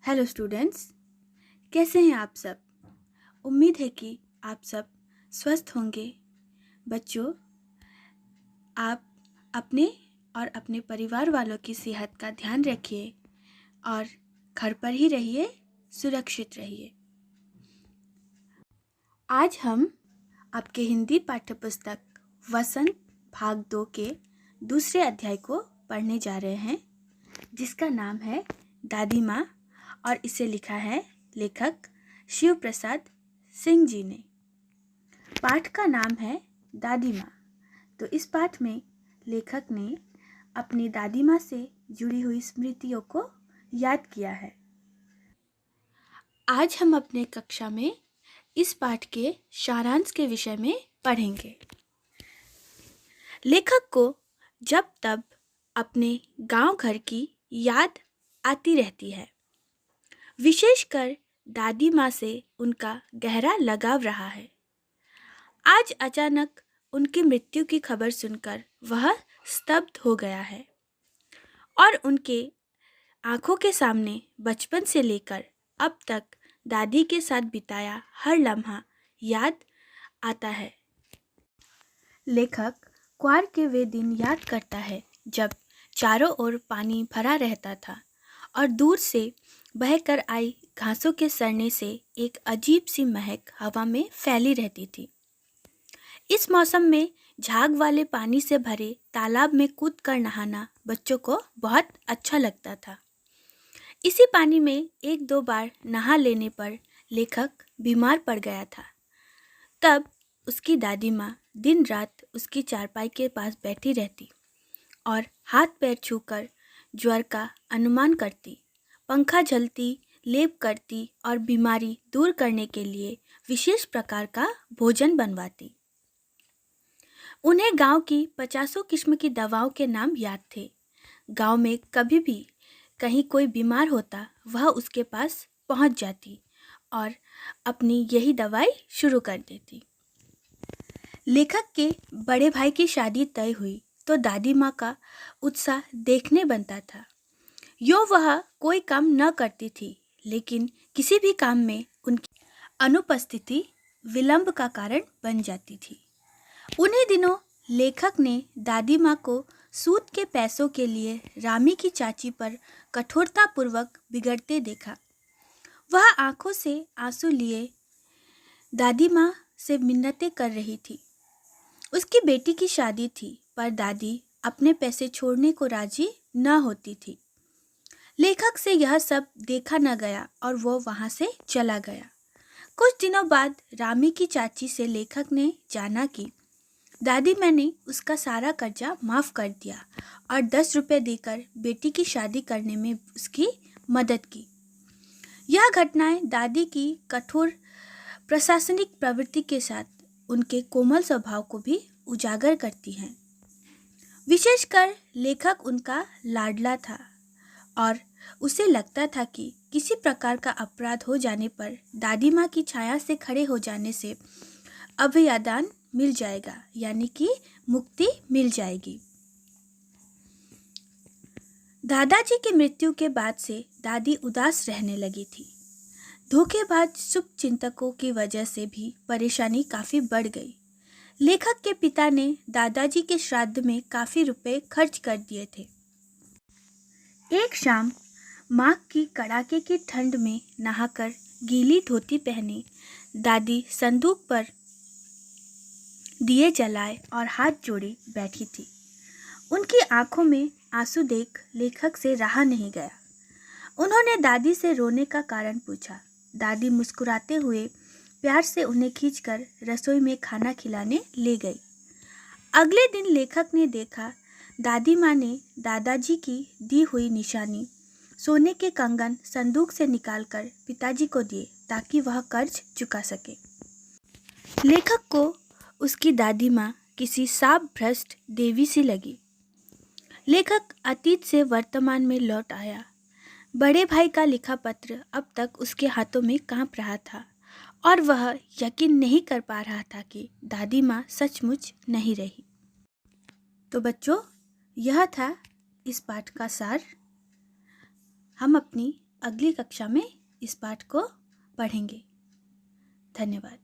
Hello students, कैसे हैं आप सब। उम्मीद है कि आप सब स्वस्थ होंगे। बच्चों, आप अपने और अपने परिवार वालों की सेहत का ध्यान रखिए और घर पर ही रहिए, सुरक्षित रहिए। आज हम आपके हिंदी पाठ्यपुस्तक वसंत भाग 2 के दूसरे अध्याय को पढ़ने जा रहे हैं, जिसका नाम है दादी माँ, और इसे लिखा है लेखक शिव प्रसाद सिंह जी ने। पाठ का नाम है दादी माँ। तो इस पाठ में लेखक ने अपनी दादी माँ से जुड़ी हुई स्मृतियों को याद किया है। आज हम अपने कक्षा में इस पाठ के सारांश के विषय में पढ़ेंगे। लेखक को जब तब अपने गांव घर की याद आती रहती है। विशेषकर दादी माँ से उनका गहरा लगाव रहा है। आज अचानक उनकी मृत्यु की खबर सुनकर वह स्तब्ध हो गया है और उनके आंखों के सामने बचपन से लेकर अब तक दादी के साथ बिताया हर लम्हा याद आता है। लेखक क्वार के वे दिन याद करता है जब चारों ओर पानी भरा रहता था और दूर से बहकर आई घासों के सड़ने से एक अजीब सी महक हवा में फैली रहती थी। इस मौसम में झाग वाले पानी से भरे तालाब में कूद कर नहाना बच्चों को बहुत अच्छा लगता था। इसी पानी में एक दो बार नहा लेने पर लेखक बीमार पड़ गया था। तब उसकी दादी माँ दिन रात उसकी चारपाई के पास बैठी रहती और हाथ पैर छूकर ज्वर का अनुमान करती, पंखा झलती, लेप करती और बीमारी दूर करने के लिए विशेष प्रकार का भोजन बनवाती। उन्हें गांव की 50 किस्म की दवाओं के नाम याद थे। गांव में कभी भी कहीं कोई बीमार होता, वह उसके पास पहुंच जाती और अपनी यही दवाई शुरू कर देती। लेखक के बड़े भाई की शादी तय हुई तो दादी माँ का उत्साह देखने बनता था। यो वह कोई काम न करती थी, लेकिन किसी भी काम में उनकी अनुपस्थिति विलंब का कारण बन जाती थी। उन्हीं दिनों लेखक ने दादी माँ को सूद के पैसों के लिए रामी की चाची पर कठोरतापूर्वक बिगड़ते देखा। वह आंखों से आंसू लिए दादी माँ से मिन्नतें कर रही थी। उसकी बेटी की शादी थी, पर दादी अपने पैसे छोड़ने को राजी न होती थी। लेखक से यह सब देखा न गया और वो वहाँ से चला गया। कुछ दिनों बाद रामी की चाची से लेखक ने जाना कि दादी मैंने उसका सारा कर्जा माफ़ कर दिया और 10 रुपये देकर बेटी की शादी करने में उसकी मदद की। यह घटनाएं दादी की कठोर प्रशासनिक प्रवृत्ति के साथ उनके कोमल स्वभाव को भी उजागर करती हैं। विशेषकर लेखक उनका लाडला था और उसे लगता था कि किसी प्रकार का अपराध हो जाने पर दादी माँ की छाया से खड़े हो जाने से अभयादान मिल जाएगा, यानी कि मुक्ति मिल जाएगी। दादाजी की मृत्यु के बाद से दादी उदास रहने लगी थी। धोखेबाज शुभ चिंतकों की वजह से भी परेशानी काफ़ी बढ़ गई। लेखक के पिता ने दादाजी के श्राद्ध में काफ़ी रुपए खर्च कर दिए थे। एक शाम माघ की कड़ाके की ठंड में नहाकर गीली धोती पहने दादी संदूक पर दिए जलाए और हाथ जोड़े बैठी थी। उनकी आंखों में आंसू देख लेखक से रहा नहीं गया। उन्होंने दादी से रोने का कारण पूछा। दादी मुस्कुराते हुए प्यार से उन्हें खींचकर रसोई में खाना खिलाने ले गई। अगले दिन लेखक ने देखा दादी माँ ने दादाजी की दी हुई निशानी सोने के कंगन संदूक से निकालकर पिताजी को दिए ताकि वह कर्ज चुका सके। लेखक को उसकी दादी माँ किसी शाप भ्रष्ट देवी सी लगी। लेखक अतीत से वर्तमान में लौट आया। बड़े भाई का लिखा पत्र अब तक उसके हाथों में कांप रहा था और वह यकीन नहीं कर पा रहा था कि दादी माँ सचमुच नहीं रही। तो बच्चों, यह था इस पाठ का सार। हम अपनी अगली कक्षा में इस पाठ को पढ़ेंगे। धन्यवाद।